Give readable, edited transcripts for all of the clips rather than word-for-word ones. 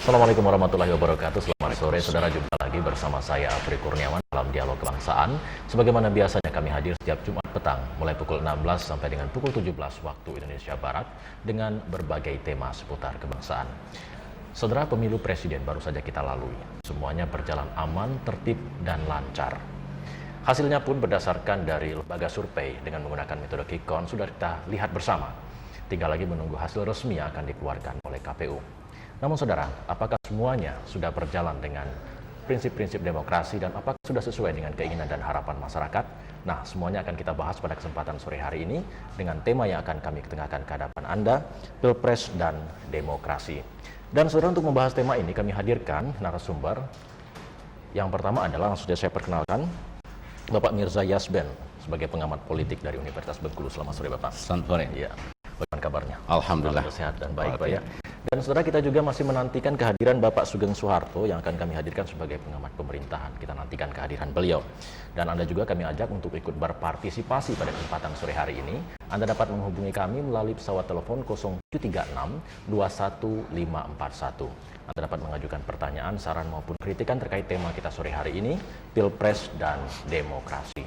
Assalamualaikum warahmatullahi wabarakatuh. Selamat sore, saudara. Jumpa lagi bersama saya, Afri Kurniawan, dalam Dialog Kebangsaan. Sebagaimana biasanya kami hadir setiap Jumat petang, mulai pukul 16 sampai dengan pukul 17 waktu Indonesia Barat, dengan berbagai tema seputar kebangsaan. Saudara, pemilu presiden baru saja kita lalui. Semuanya berjalan aman, tertib, dan lancar. Hasilnya pun berdasarkan dari lembaga survei dengan menggunakan metode quick count sudah kita lihat bersama. Tinggal lagi menunggu hasil resmi yang akan dikeluarkan oleh KPU. Namun saudara, apakah semuanya sudah berjalan dengan prinsip-prinsip demokrasi dan apakah sudah sesuai dengan keinginan dan harapan masyarakat? Nah, semuanya akan kita bahas pada kesempatan sore hari ini dengan tema yang akan kami ketengahkan ke hadapan Anda, Pilpres dan Demokrasi. Dan saudara, untuk membahas tema ini kami hadirkan narasumber. Yang pertama adalah, langsung saja saya perkenalkan, Bapak Mirza Yasben sebagai pengamat politik dari Universitas Bengkulu. Selamat sore Bapak. Selamat sore. Ya. Bagaimana kabarnya? Alhamdulillah. Sehat dan baik Pak ya. Dan saudara, kita juga masih menantikan kehadiran Bapak Sugeng Suharto yang akan kami hadirkan sebagai pengamat pemerintahan. Kita nantikan kehadiran beliau. Dan Anda juga kami ajak untuk ikut berpartisipasi pada kesempatan sore hari ini. Anda dapat menghubungi kami melalui pesawat telepon 0736 21541. Anda dapat mengajukan pertanyaan, saran maupun kritikan terkait tema kita sore hari ini, Pilpres dan Demokrasi.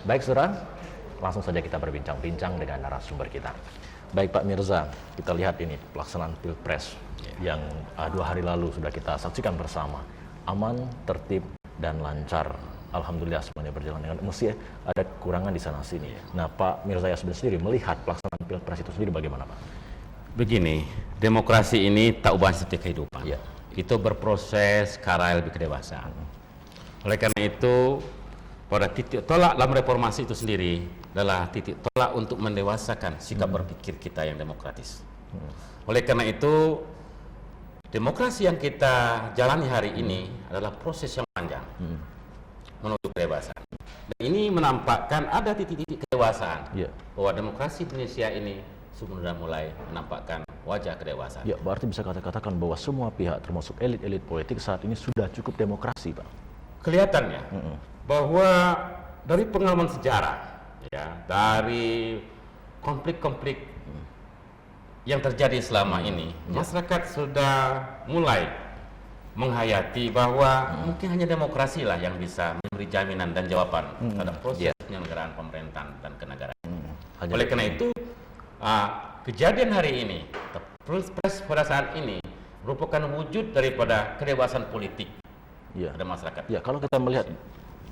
Baik saudara, langsung saja kita berbincang-bincang dengan narasumber kita. Baik Pak Mirza, kita lihat ini pelaksanaan Pilpres yang 2 hari lalu sudah kita saksikan bersama. Aman, tertib, dan lancar. Alhamdulillah semuanya berjalan dengan mesti ada kekurangan di sana sini. Nah Pak Mirza Yasben sendiri melihat pelaksanaan Pilpres itu sendiri bagaimana Pak? Begini, demokrasi ini tak ubah setiap kehidupan. Ya. Itu berproses ke arah lebih kedewasaan. Oleh karena itu, pada titik tolak dalam reformasi itu sendiri adalah titik tolak untuk mendewasakan sikap berpikir kita yang demokratis. Oleh karena itu, demokrasi yang kita jalani hari ini adalah proses yang panjang menuju kedewasaan. Dan ini menampakkan ada titik-titik kedewasaan bahwa demokrasi Indonesia ini sudah mulai menampakkan wajah kedewasaan. Ya, berarti bisa katakan bahwa semua pihak termasuk elit-elit politik saat ini sudah cukup demokrasi Pak. Kelihatannya bahwa dari pengalaman sejarah, ya, dari konflik-konflik yang terjadi selama ini, masyarakat sudah mulai menghayati bahwa mungkin hanya demokrasi lah yang bisa memberi jaminan dan jawaban terhadap proses penyelenggaraan pemerintahan dan kenegaraan. Oleh karena itu, kejadian hari ini, Pilpres pada saat ini merupakan wujud daripada kedewasaan politik pada masyarakat. Ya, kalau kita melihat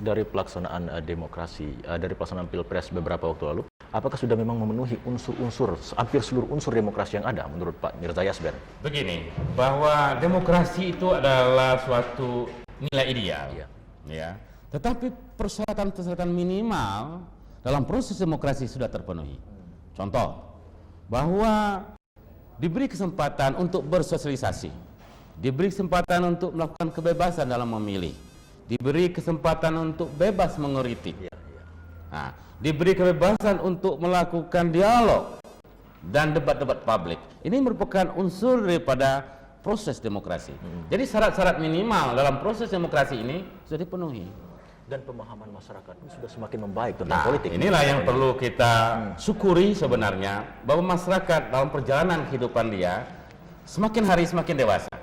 dari pelaksanaan demokrasi, dari pelaksanaan Pilpres beberapa waktu lalu, apakah sudah memang memenuhi unsur-unsur, hampir seluruh unsur demokrasi yang ada menurut Pak Mirza Yasben? Begini, bahwa demokrasi itu adalah suatu nilai ideal, ya. Tetapi persyaratan-persyaratan minimal dalam proses demokrasi sudah terpenuhi. Contoh, bahwa diberi kesempatan untuk bersosialisasi, diberi kesempatan untuk melakukan kebebasan dalam memilih, diberi kesempatan untuk bebas mengkritik, diberi kebebasan untuk melakukan dialog dan debat-debat publik. Ini merupakan unsur daripada proses demokrasi. Jadi syarat-syarat minimal dalam proses demokrasi ini sudah dipenuhi. Dan pemahaman masyarakat ini sudah semakin membaik tentang politik. Inilah yang perlu kita syukuri sebenarnya, bahwa masyarakat dalam perjalanan kehidupan dia semakin hari semakin dewasa.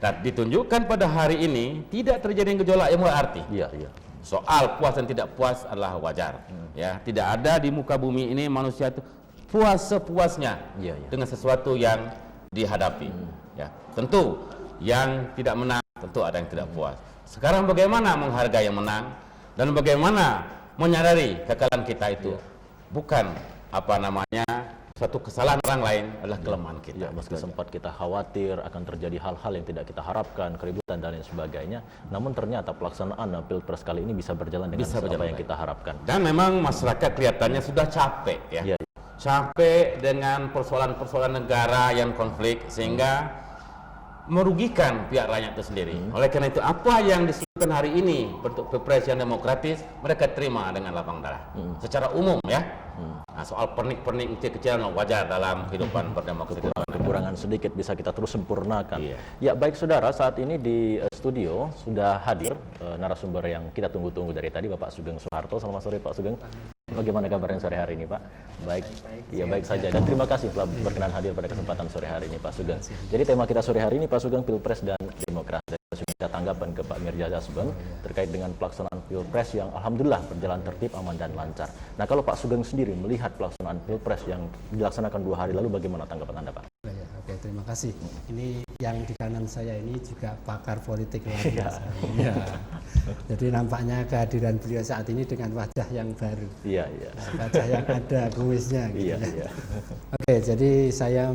Dan ditunjukkan pada hari ini tidak terjadi gejolak yang berarti. Soal puas dan tidak puas adalah wajar. Ya, tidak ada di muka bumi ini manusia itu puas sepuasnya dengan sesuatu yang dihadapi. Ya, tentu yang tidak menang, tentu ada yang tidak puas. Sekarang bagaimana menghargai yang menang dan bagaimana menyadari kekalahan kita itu bukan suatu kesalahan orang lain, adalah kelemahan kita. Meski sempat kita khawatir akan terjadi hal-hal yang tidak kita harapkan, keributan dan lain sebagainya, namun ternyata pelaksanaan Pilpres kali ini bisa berjalan dengan apa yang kita harapkan. Dan memang masyarakat kelihatannya sudah capek, capek dengan persoalan-persoalan negara yang konflik sehingga merugikan pihak rakyat itu sendiri. Oleh karena itu, apa yang disebutkan hari ini bentuk Pilpres yang demokratis, mereka terima dengan lapang dada. Secara umum ya. Nah, soal pernik-pernik kecil-kecilan wajar dalam kehidupan berdemokrasi. Kekurangan sedikit bisa kita terus sempurnakan. Ya, baik saudara, saat ini di studio sudah hadir narasumber yang kita tunggu-tunggu dari tadi, Bapak Sugeng Suharto. Selamat sore Pak Sugeng. Bagaimana kabarnya sore hari ini, Pak? Baik, ya baik saja. Dan terima kasih telah berkenan hadir pada kesempatan sore hari ini, Pak Sugeng. Jadi tema kita sore hari ini, Pak Sugeng, Pilpres dan Demokrasi. Kita tanggapan ke Pak Mirza Jasben terkait dengan pelaksanaan Pilpres yang alhamdulillah berjalan tertib, aman dan lancar. Nah, kalau Pak Sugeng sendiri melihat pelaksanaan Pilpres yang dilaksanakan 2 hari lalu, bagaimana tanggapan Anda, Pak? Oke, terima kasih. Ini yang di kanan saya ini juga pakar politik luar biasa. Ya. Jadi nampaknya kehadiran beliau saat ini dengan wajah yang baru. Iya, iya. Wajah yang ada kumisnya. Gitu, iya, ya. Iya. Oke, jadi saya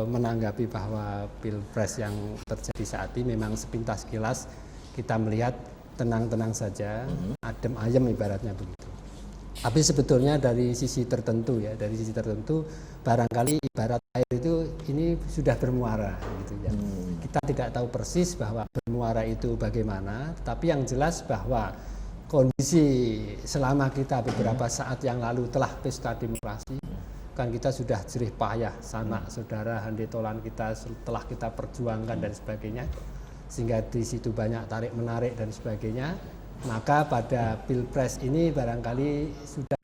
menanggapi bahwa Pilpres yang terjadi saat ini memang sepintas kilas kita melihat tenang-tenang saja, adem ayem ibaratnya begitu. Tapi sebetulnya dari sisi tertentu ya, dari sisi tertentu barangkali ibarat air itu ini sudah bermuara gitu ya. Kita tidak tahu persis bahwa bermuara itu bagaimana, tapi yang jelas bahwa kondisi selama kita beberapa saat yang lalu telah pesta demokrasi, kan kita sudah jerih payah, sanak saudara, handetolan kita telah kita perjuangkan dan sebagainya, sehingga di situ banyak tarik menarik dan sebagainya. Maka pada Pilpres ini barangkali sudah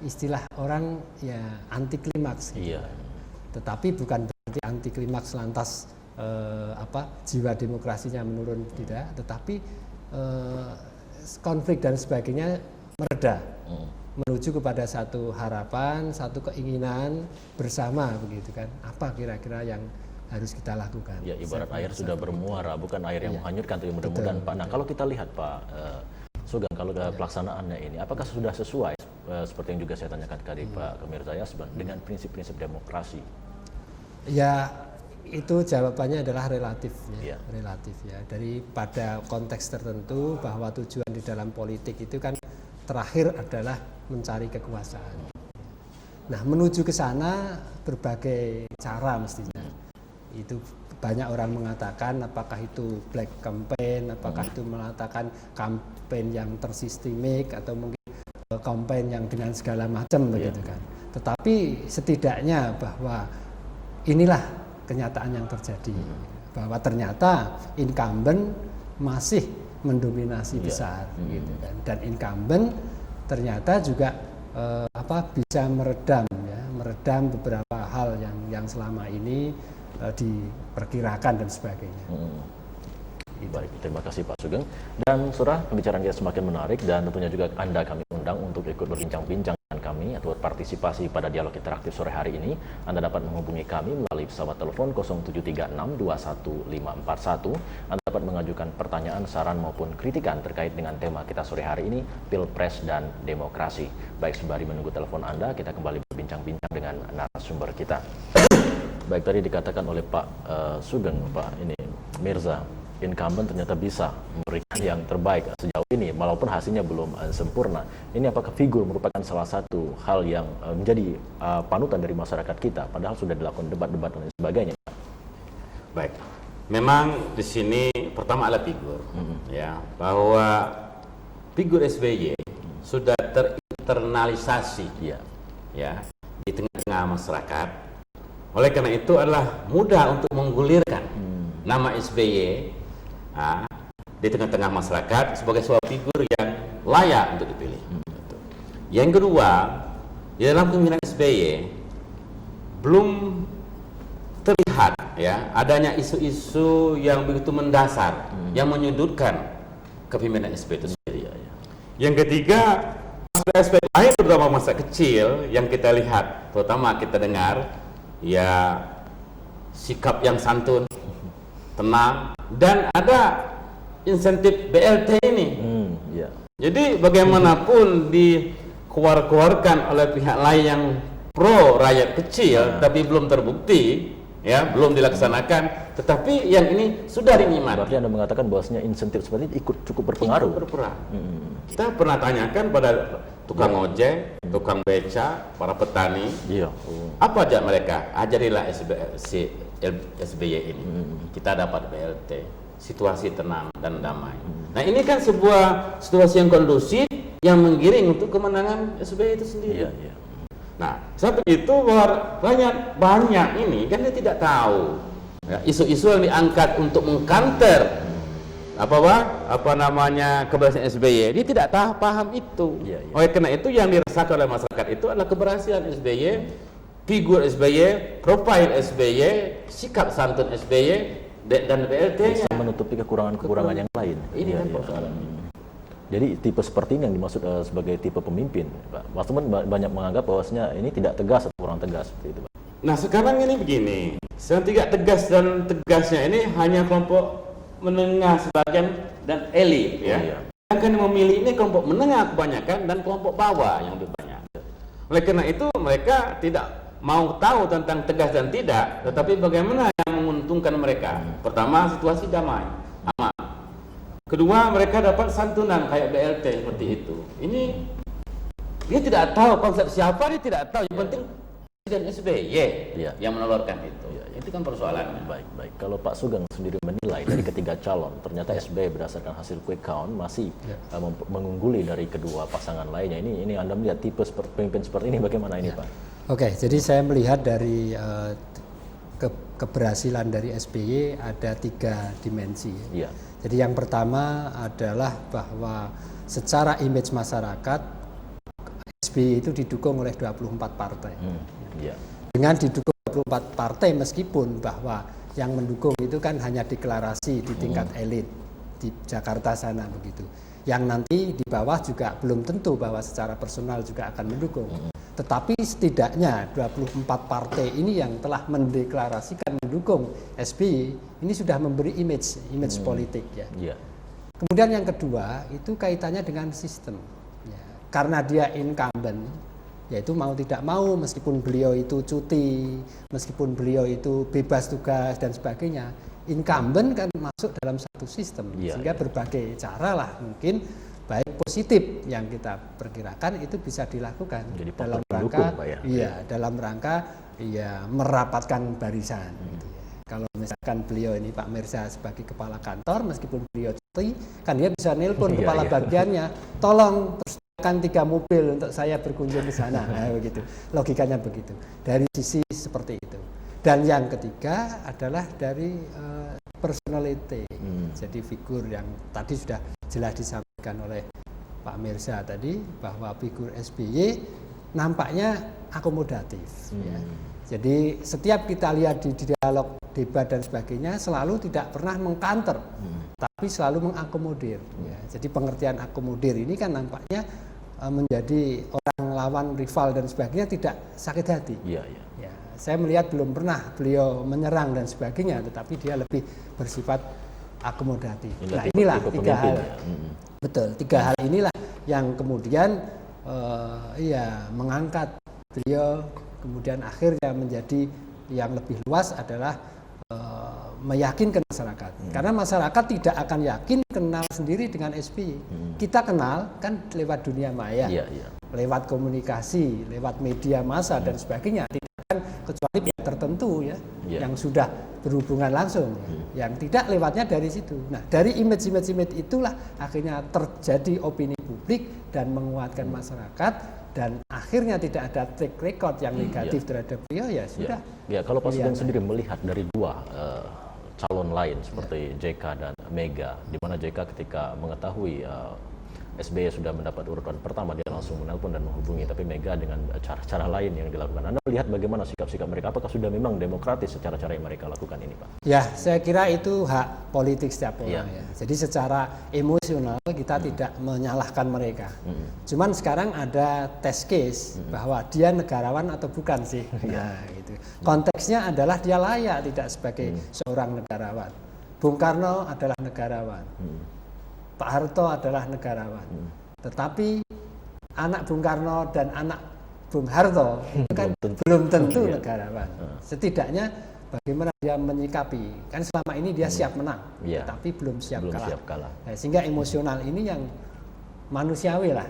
istilah orang ya anti klimaks gitu. Iya. Tetapi bukan berarti anti klimaks lantas jiwa demokrasinya menurun, tidak, tetapi konflik dan sebagainya mereda, menuju kepada satu harapan, satu keinginan bersama begitu kan. Apa kira-kira yang harus kita lakukan? Ya, ibarat air sudah bermuara, bukan air yang menghanyutkan, tapi mudah-mudahan Pak. Nah, kalau kita lihat Pak Sugeng, kalau pelaksanaannya ini, apakah sudah sesuai seperti yang juga saya tanyakan tadi Pak Mirza Jasben dengan prinsip-prinsip demokrasi? Ya, itu jawabannya adalah relatif ya, Ya. relatif ya. Dari pada konteks tertentu bahwa tujuan di dalam politik itu kan terakhir adalah mencari kekuasaan. Nah, menuju ke sana berbagai cara mestinya. Itu banyak orang mengatakan apakah itu black campaign, apakah itu mengatakan campaign yang tersistemik atau mungkin campaign yang dengan segala macam begitu kan. Tetapi setidaknya bahwa inilah kenyataan yang terjadi, bahwa ternyata incumbent masih mendominasi besar gitu kan. Dan incumbent ternyata juga bisa meredam beberapa hal yang selama ini diperkirakan dan sebagainya. Baik, terima kasih Pak Sugeng. Dan Saudara, pembicaraan kita semakin menarik dan tentunya juga Anda kami undang untuk ikut berbincang-bincang dengan kami atau berpartisipasi pada dialog interaktif sore hari ini. Anda dapat menghubungi kami melalui pesawat telepon 0736215541. Anda dapat mengajukan pertanyaan, saran maupun kritikan terkait dengan tema kita sore hari ini, Pilpres dan Demokrasi. Baik, sembari menunggu telepon Anda, kita kembali berbincang-bincang dengan narasumber kita. Baik, tadi dikatakan oleh Pak Sugeng, Pak Mirza, incumbent ternyata bisa memberikan yang terbaik sejauh ini, walaupun hasilnya belum sempurna. Ini apakah figur merupakan salah satu hal yang menjadi panutan dari masyarakat kita, padahal sudah dilakukan debat-debat dan sebagainya? Baik, memang di sini pertama adalah figur, ya, bahwa figur SBY sudah terinternalisasi, ya, di tengah-tengah masyarakat. Oleh karena itu adalah mudah untuk menggulirkan nama SBY di tengah-tengah masyarakat sebagai sebuah figur yang layak untuk dipilih. Yang kedua, di dalam kepemimpinan SBY belum terlihat ya adanya isu-isu yang begitu mendasar yang menyudutkan kepemimpinan SBY itu sendiri. Yang ketiga, aspek lain terutama masa kecil yang kita lihat, terutama kita dengar, ya, sikap yang santun, tenang, dan ada insentif BLT ini. Jadi bagaimanapun dikeluarkan oleh pihak lain yang pro rakyat kecil, tapi belum terbukti, ya, belum dilaksanakan, tetapi yang ini sudah dinikmati. Berarti Anda mengatakan bahwasanya insentif seperti ini cukup berpengaruh. Kita pernah tanyakan pada tukang ojek, tukang beca, para petani, apa aja mereka? Ajarilah SBY ini. Kita dapat BLT, situasi tenang dan damai. Nah, ini kan sebuah situasi yang kondusif yang menggiring untuk kemenangan SBY itu sendiri. Nah, sampai itu bahwa banyak ini kan dia tidak tahu ya, isu-isu yang diangkat untuk mengkanter apa namanya keberhasilan SBY, dia tidak paham itu. Oleh karena itu yang dirasakan oleh masyarakat itu adalah keberhasilan SBY, figur SBY, profil SBY, sikap santun SBY dan BLT-nya. Bisa menutupi kekurangan-kekurangan yang lain. Ini kan persoalan. Jadi tipe seperti ini yang dimaksud sebagai tipe pemimpin, Pak. Mas Teman banyak menganggap bahwasanya ini tidak tegas atau kurang tegas seperti itu, Pak. Nah sekarang ini begini, yang tidak tegas dan tegasnya ini hanya kelompok menengah sebagian dan elit, ya. Yang memilih ini kelompok menengah kebanyakan dan kelompok bawah yang lebih banyak. Oleh karena itu mereka tidak mau tahu tentang tegas dan tidak, tetapi bagaimana yang menguntungkan mereka. Pertama, situasi damai, aman. Kedua, mereka dapat santunan kayak BLT seperti itu. Ini dia tidak tahu konsep siapa, dia tidak tahu. Yang penting Presiden SBY yang menelurkan itu. Itu kan persoalannya. Baik. Kalau Pak Sugeng sendiri menilai dari ketiga calon, ternyata SBY berdasarkan hasil quick count masih mengungguli dari kedua pasangan lainnya. Ini Anda melihat tipe pemimpin seperti ini bagaimana ini, Pak? Oke, jadi saya melihat dari keberhasilan dari SBY ada 3 dimensi. Jadi yang pertama adalah bahwa secara image masyarakat SBY itu didukung oleh 24 partai. Dengan didukung 24 partai meskipun bahwa yang mendukung itu kan hanya deklarasi di tingkat elit di Jakarta sana begitu. Yang nanti di bawah juga belum tentu bahwa secara personal juga akan mendukung. Tetapi setidaknya 24 partai ini yang telah mendeklarasikan mendukung SBY ini sudah memberi image politik ya. Kemudian yang kedua itu kaitannya dengan sistem. Karena dia incumbent, yaitu mau tidak mau meskipun beliau itu cuti, meskipun beliau itu bebas tugas dan sebagainya, incumbent kan masuk dalam satu sistem. Sehingga berbagai cara lah mungkin baik positif yang kita perkirakan itu bisa dilakukan. Jadi dalam rangka dalam rangka merapatkan barisan gitu ya. Kalau misalkan beliau ini Pak Mirza sebagai kepala kantor, meskipun beliau cuti, kan dia bisa nelpon kepala bagiannya, tolong persediakan 3 mobil untuk saya berkunjung ke sana. Begitu. Logikanya begitu. Dari sisi seperti itu. Dan yang ketiga adalah dari personality. Jadi figur yang tadi sudah jelas disampaikan oleh Pak Mirza tadi bahwa figur SBY nampaknya akomodatif. Jadi setiap kita lihat di dialog, debat dan sebagainya selalu tidak pernah mengkanter, tapi selalu mengakomodir. Jadi pengertian akomodir ini kan nampaknya menjadi orang lawan, rival dan sebagainya tidak sakit hati. Saya melihat belum pernah beliau menyerang dan sebagainya, tetapi dia lebih bersifat akomodatif. Nah inilah 3 hal. Betul, 3 hal inilah yang kemudian mengangkat beliau, kemudian akhirnya menjadi yang lebih luas adalah meyakinkan masyarakat. Karena masyarakat tidak akan yakin kenal sendiri dengan SBY. Kita kenal kan lewat dunia maya, lewat komunikasi, lewat media massa dan sebagainya. Tidak kan kecuali pihak tertentu yang sudah berhubungan langsung. Yang tidak lewatnya dari situ. Nah dari image itulah akhirnya terjadi opini publik dan menguatkan masyarakat. Dan akhirnya tidak ada track record yang negatif terhadap beliau, ya sudah. Kalau Pak Sugeng sendiri melihat dari 2 calon lain seperti JK dan Mega, di mana JK ketika mengetahui SBY sudah mendapat urutan pertama dia langsung menelpon dan menghubungi, tapi Mega dengan cara-cara lain yang dilakukan. Anda melihat bagaimana sikap-sikap mereka? Apakah sudah memang demokratis secara cara yang mereka lakukan ini, Pak? Ya, saya kira itu hak politik setiap orang ya. Jadi secara emosional kita tidak menyalahkan mereka. Cuman sekarang ada test case bahwa dia negarawan atau bukan sih. Nah, gitu. Konteksnya adalah dia layak tidak sebagai seorang negarawan. Bung Karno adalah negarawan. Pak Harto adalah negarawan, tetapi anak Bung Karno dan anak Bung Harto itu kan belum tentu negarawan. Setidaknya bagaimana dia menyikapi, kan selama ini dia siap menang, tapi belum siap kalah. Nah, sehingga emosional ini yang manusiawi lah.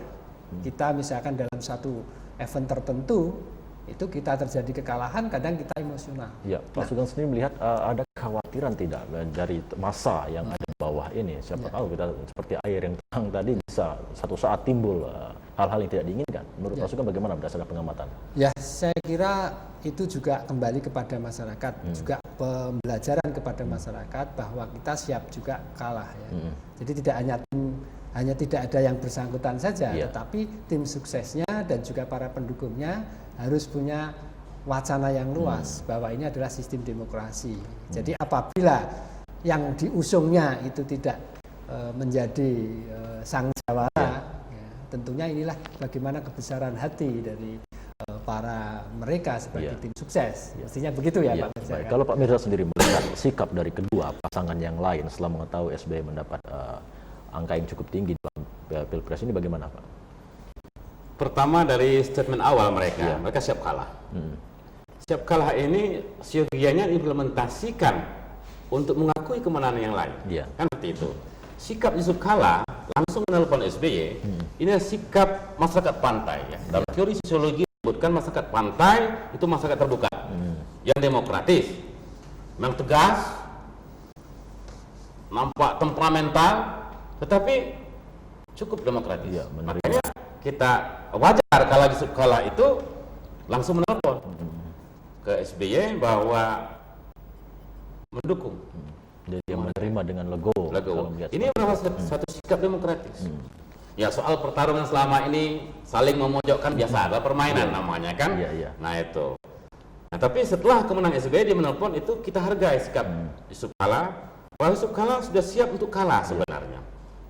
Kita misalkan dalam satu event tertentu itu kita terjadi kekalahan, kadang kita emosional. Pak Sugeng sendiri melihat ada kekhawatiran tidak dari massa yang ada di bawah bawah ini. Siapa tahu kita seperti air yang tenang tadi bisa satu saat timbul hal-hal yang tidak diinginkan. Menurut Pak Sugeng bagaimana berdasarkan pengamatan? Ya, saya kira itu juga kembali kepada masyarakat, juga pembelajaran kepada masyarakat bahwa kita siap juga kalah ya. Jadi tidak hanya tidak ada yang bersangkutan saja, tetapi tim suksesnya dan juga para pendukungnya harus punya wacana yang luas bahwa ini adalah sistem demokrasi. Jadi apabila yang diusungnya itu tidak menjadi sang jawara, ya, tentunya inilah bagaimana kebesaran hati dari para mereka sebagai tim sukses. Mestinya begitu ya, Pak Mirza. Kalau Pak Mirza sendiri melihat sikap dari kedua pasangan yang lain setelah mengetahui SBY mendapat angka yang cukup tinggi dalam Pilpres ini bagaimana, Pak? Pertama dari statement awal mereka siap kalah. Siap kalah ini siogianya implementasikan untuk mengakui kemenangan yang lain. Kan seperti itu. Sikap Yusuf Kala langsung menelpon SBY, ini adalah sikap masyarakat pantai. Ya. Dalam teori sosiologi disebutkan masyarakat pantai itu masyarakat terbuka, yang demokratis, yang tegas, nampak temperamental, tetapi cukup demokratis. Makanya kita wajar kalau Yusuf Kala itu langsung menelpon ke SBY bahwa mendukung. Dia menerima dengan legowo. Ini adalah satu sikap demokratis. Ya, soal pertarungan selama ini saling memojokkan biasa, ada permainan namanya kan. Nah itu. Nah tapi setelah kemenangan SBY dia menelpon itu kita hargai sikap Yusuf Kala. Bahwa Yusuf Kala sudah siap untuk kalah sebenarnya.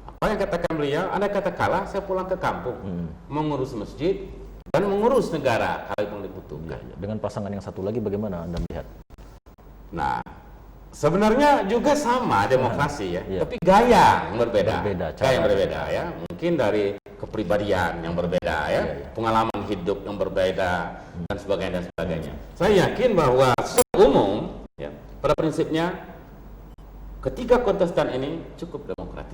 Apa yang katakan beliau? Anda kata kalah, saya pulang ke kampung mengurus masjid dan mengurus negara kalau pun dibutuhkan. Dengan pasangan yang satu lagi bagaimana Anda melihat? Nah, sebenarnya juga sama demokrasi ya, tapi gaya yang berbeda. Gaya yang berbeda ya. Mungkin dari kepribadian yang berbeda ya, pengalaman hidup yang berbeda dan sebagainya. Saya yakin bahwa secara umum ya, pada prinsipnya ketiga kontestan ini cukup demokratis.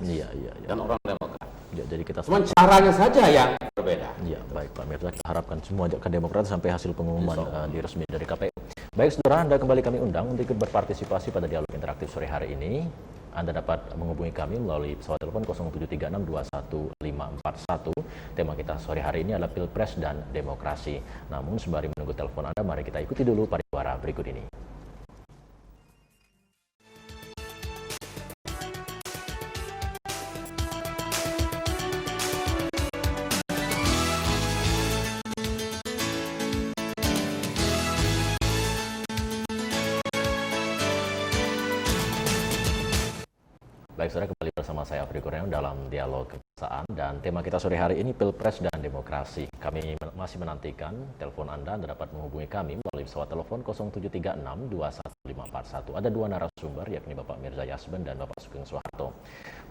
Dan orang demokrat. Jadi kita cuma caranya saja yang berbeda. Iya, baik Pak Mirza, kita harapkan semua akan demokratis sampai hasil pengumuman diresmi dari KPU. Baik saudara, Anda kembali kami undang untuk ikut berpartisipasi pada dialog interaktif sore hari ini. Anda dapat menghubungi kami melalui pesawat telepon 0736215541. Tema kita sore hari ini adalah Pilpres dan Demokrasi. Namun sembari menunggu telepon Anda, mari kita ikuti dulu pariwara berikut ini. Baik, saudara, kembali bersama saya Afri Kurniawan dalam dialog kebangsaan dan tema kita sore hari ini Pilpres dan Demokrasi. Kami masih menantikan telepon Anda dapat menghubungi kami melalui pesawat telepon 0736215541. Ada dua narasumber, yakni Bapak Mirza Yasben dan Bapak Sugeng Soeharto.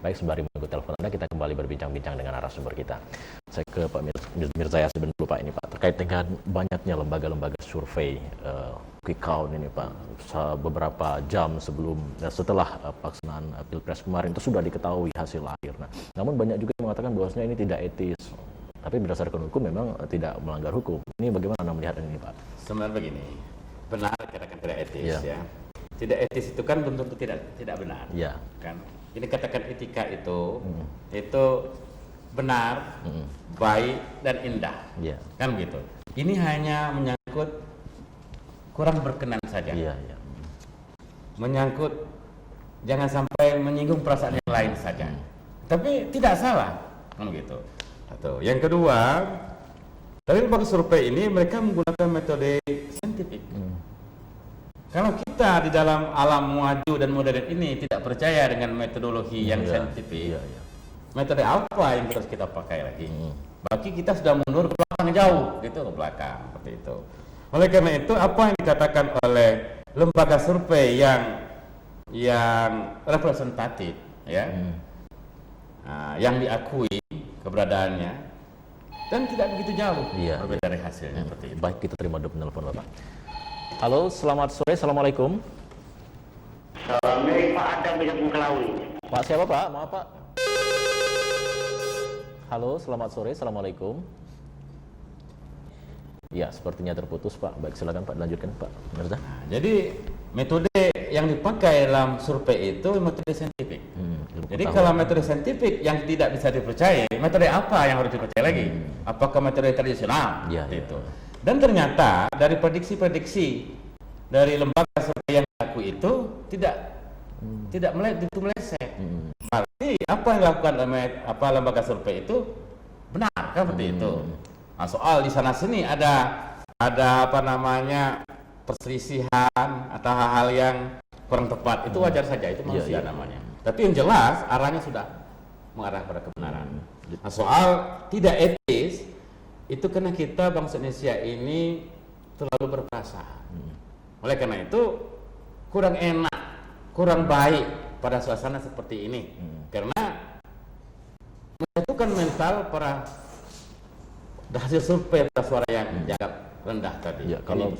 Baik, sembari menunggu telepon Anda, kita kembali berbincang-bincang dengan narasumber kita. Saya ke Pak Mirza Yasben dulu, Pak, ini Pak, terkait dengan banyaknya lembaga-lembaga survei quick count ini Pak, beberapa jam setelah pelaksanaan Pilpres kemarin itu sudah diketahui hasil akhir. Namun banyak juga yang mengatakan bahwasanya ini tidak etis, tapi berdasarkan hukum memang tidak melanggar hukum. Ini bagaimana Anda melihat ini Pak? Sebenarnya begini, benar katakan tidak etis ya. Tidak etis itu kan belum tentu tidak benar. Kan? Ini katakan etika itu benar, baik dan indah. Kan begitu. Ini hanya menyangkut kurang berkenan saja. Menyangkut jangan sampai menyinggung perasaan yang lain saja. Tapi tidak salah, kan begitu. Atau yang kedua, dari lembaga survei ini mereka menggunakan metode saintifik. Kalau kita di dalam alam maju dan modern ini tidak percaya dengan metodologi yang saintifik, metode apa yang harus kita pakai lagi? Bagi kita sudah mundur ke belakang jauh, gitu ke belakang, seperti itu. Oleh karena itu, apa yang dikatakan oleh lembaga survei yang representatif, yang diakui keberadaannya dan tidak begitu jauh berbeda dari hasilnya. Seperti itu. Baik, kita terima dulu penelpon Bapak. Halo, selamat sore, assalamualaikum. Assalamualaikum, Pak Adam bisa mengkelaui. Pak siapa Pak? Maaf Pak. Halo, selamat sore, assalamualaikum. Ya, sepertinya terputus Pak. Baik, silakan Pak, lanjutkan Pak Mirza. Jadi metode yang dipakai dalam survei itu metode saintifik. Jadi kalau metode saintifik yang tidak bisa dipercaya, metode apa yang harus dipercaya lagi? Apakah metode tradisional? Itu. Dan ternyata dari prediksi-prediksi dari lembaga survei yang aku itu tidak meleset. Berarti apa yang dilakukan lembaga survei itu benar kan seperti itu. Nah, soal di sana sini ada perselisihan atau hal-hal yang kurang tepat, itu wajar saja, itu manusia namanya. Tapi yang jelas arahnya sudah mengarah pada kebenaran. Nah, soal tidak etis itu karena kita bangsa Indonesia ini terlalu berperasaan. Oleh karena itu kurang enak, kurang baik pada suasana seperti ini, karena menjatuhkan mental para hasil survei pada suara yang dianggap rendah tadi. Ya, kalau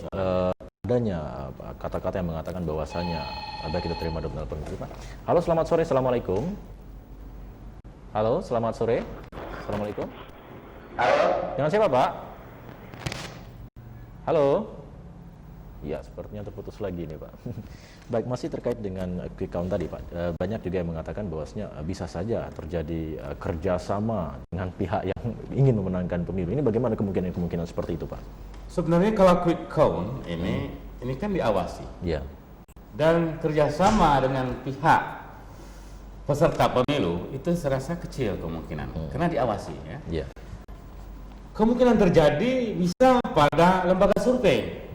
adanya kata-kata yang mengatakan bahwasanya ada, kita terima dulu penelpon Pak. Halo, selamat sore. Assalamualaikum. Halo, selamat sore. Assalamualaikum. Halo. Dengan siapa, Pak? Halo. Ya, sepertinya terputus lagi nih, Pak. Baik, masih terkait dengan quick count tadi, Pak. Banyak juga yang mengatakan bahwasanya bisa saja terjadi kerjasama dengan pihak yang ingin memenangkan pemilu. Ini bagaimana kemungkinan seperti itu, Pak? Sebenarnya kalau quick count ini kan diawasi. Ya. Dan kerjasama dengan pihak peserta pemilu itu serasa kecil kemungkinan, karena diawasi. Ya. Kemungkinan terjadi bisa pada lembaga survei.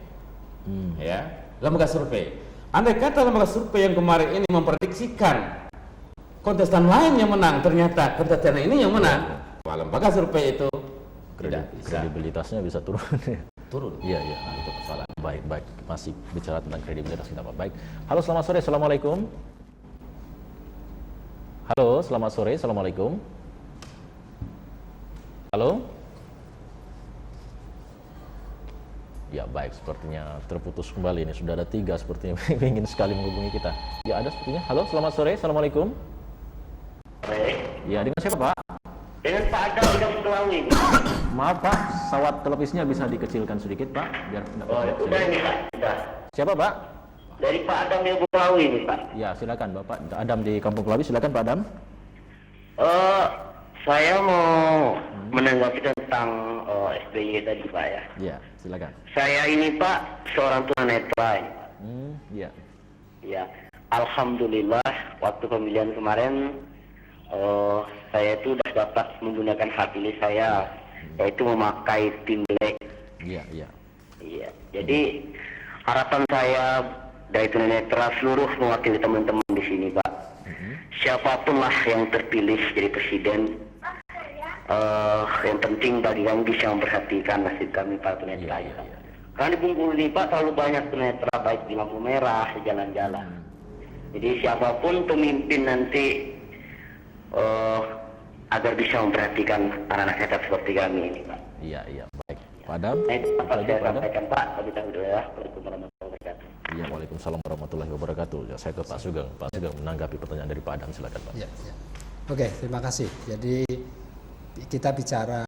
Lembaga survei. Andai kata lembaga survei yang kemarin ini memprediksikan kontestan lain yang menang, ternyata kontestan ini yang menang, lembaga survei itu kredibilitasnya bisa turun. Turun. Iya. Nah, itu persoalan. Baik. Masih bicara tentang kredibilitas kita, Pak. Baik. Halo, selamat sore. Assalamualaikum. Halo, selamat sore. Assalamualaikum. Halo. Ya, baik, sepertinya terputus kembali ini. Sudah ada 3 sepertinya ingin sekali menghubungi kita. Ya, ada sepertinya. Halo, selamat sore. Assalamualaikum. Baik. Ya, dengan siapa, Pak? Dengan Pak Adam di Kampung Pelawi. Maaf, Pak, sawat televisinya bisa dikecilkan sedikit, Pak, biar Udah ini Pak. Sudah. Siapa, Pak? Dari Pak Adam di Kampung Pelawi ini Pak. Ya, silakan Bapak. Adam di Kampung Pelawi, silakan Pak Adam. Saya mau menanggapi tentang SBY tadi Pak ya. Ya, silakan. Saya ini Pak seorang tunanetra. Ya. Ya, alhamdulillah waktu pemilihan kemarin saya itu sudah dapat menggunakan hak pilih saya, yaitu memakai tim black. Iya. Iya. Jadi harapan saya dari tunanetra seluruh mewakili teman-teman di sini Pak. Siapapun lah yang terpilih jadi presiden, yang penting bagi kami bisa memperhatikan nasib kami para tunanetra. Karena di Bengkulu ini Pak terlalu banyak tunanetra, baik di lampu merah, di jalan-jalan. Jadi siapapun pemimpin nanti agar bisa memperhatikan anak-anak netra seperti kami ini Pak. Iya, baik. Pak Adam. Dapat saya sampaikan Pak. Assalamualaikum warahmatullahi wabarakatuh. Iya, waalaikumsalam warahmatullahi wabarakatuh. Ya, saya ke Pak Sugeng. Pak Sugeng menanggapi pertanyaan dari Pak Adam, silakan Pak. Ya. Oke, terima kasih. Jadi kita bicara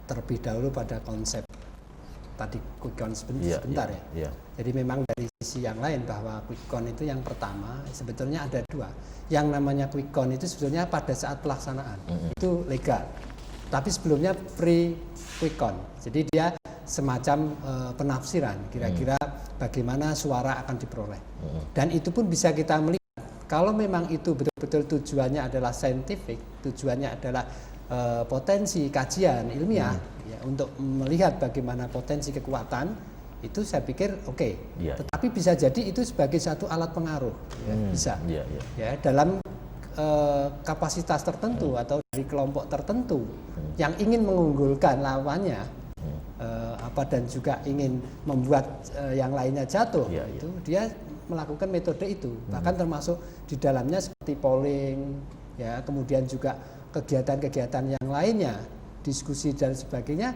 terlebih dahulu pada konsep tadi quick count sebentar ya. Iya. Jadi memang dari sisi yang lain bahwa quick count itu yang pertama sebetulnya ada 2. Yang namanya quick count itu sebetulnya pada saat pelaksanaan itu legal. Tapi sebelumnya pre quick count. Jadi dia semacam penafsiran kira-kira bagaimana suara akan diperoleh. Dan itu pun bisa kita melihat kalau memang itu betul-betul tujuannya adalah saintifik, tujuannya adalah potensi kajian ilmiah ya, untuk melihat bagaimana potensi kekuatan, itu saya pikir oke. Tetapi bisa jadi itu sebagai satu alat pengaruh ya, bisa ya dalam kapasitas tertentu atau dari kelompok tertentu yang ingin mengunggulkan lawannya dan juga ingin membuat yang lainnya jatuh, itu dia melakukan metode itu, bahkan termasuk di dalamnya seperti polling ya, kemudian juga kegiatan-kegiatan yang lainnya, diskusi dan sebagainya,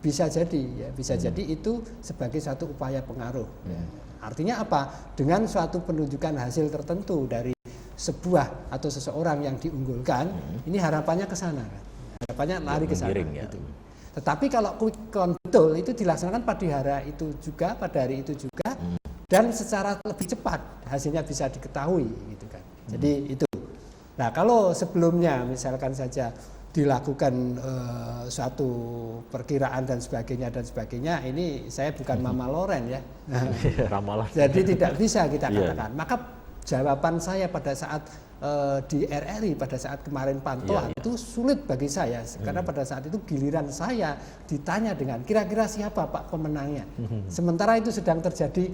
bisa jadi itu sebagai satu upaya pengaruh. Artinya apa? Dengan suatu penunjukan hasil tertentu dari sebuah atau seseorang yang diunggulkan, ini harapannya ke sana kan. Harapannya lari ke sana gitu. Tetapi kalau quick count betul itu dilaksanakan pada hari itu juga dan secara lebih cepat hasilnya bisa diketahui gitu kan. Jadi itu. Nah, kalau sebelumnya misalkan saja dilakukan suatu perkiraan dan sebagainya, ini saya bukan Mama Loren ya. Ramalan. Jadi tidak bisa kita katakan. Maka jawaban saya pada saat di RRI pada saat kemarin pantauan itu sulit bagi saya karena pada saat itu giliran saya ditanya dengan kira-kira siapa Pak pemenangnya. Sementara itu sedang terjadi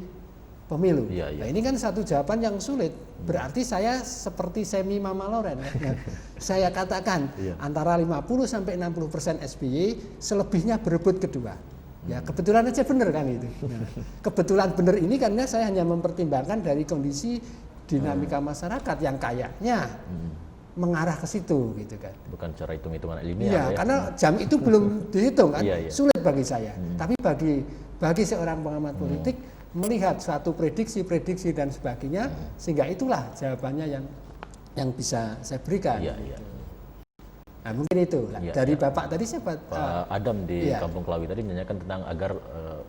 pemilu. Nah, ini kan satu jawaban yang sulit. Berarti saya seperti semi Mama Loren. Ya. Saya katakan antara 50 sampai 60% SBY, selebihnya berebut kedua. Ya, kebetulan aja benar kan itu. Nah, kebetulan benar ini karena saya hanya mempertimbangkan dari kondisi dinamika masyarakat yang kayaknya mengarah ke situ gitu kan. Bukan cara hitung-hitungan ilmiah. Iya, karena jam itu belum dihitung kan. Sulit bagi saya. Tapi bagi seorang pengamat politik melihat suatu prediksi dan sebagainya, sehingga itulah jawabannya yang bisa saya berikan. Nah, mungkin itu dari Bapak tadi siapa? Pak Adam di Kampung Kelawi tadi menanyakan tentang agar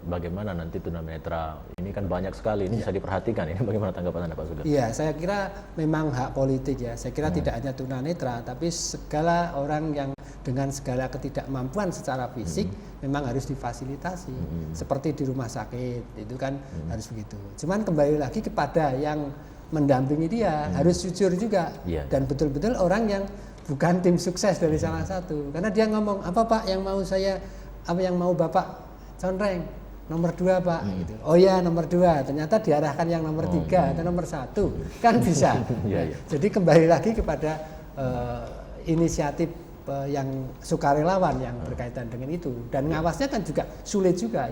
bagaimana nanti tunanetra ini kan banyak sekali, ini bisa diperhatikan. Ini bagaimana tanggapan Anda Pak Sugeng? Iya, saya kira memang hak politik ya. Saya kira tidak hanya tunanetra, tapi segala orang yang dengan segala ketidakmampuan secara fisik memang harus difasilitasi. Seperti di rumah sakit itu kan harus begitu. Cuman kembali lagi kepada yang mendampingi dia harus jujur juga dan betul-betul orang yang bukan tim sukses dari salah satu, karena dia ngomong apa Pak yang mau Bapak conreng nomor 2 Pak gitu. Oh ya nomor 2, ternyata diarahkan yang nomor 3 atau nomor 1 kan bisa. Jadi kembali lagi kepada inisiatif yang sukarelawan yang berkaitan dengan itu, dan ngawasnya kan juga sulit juga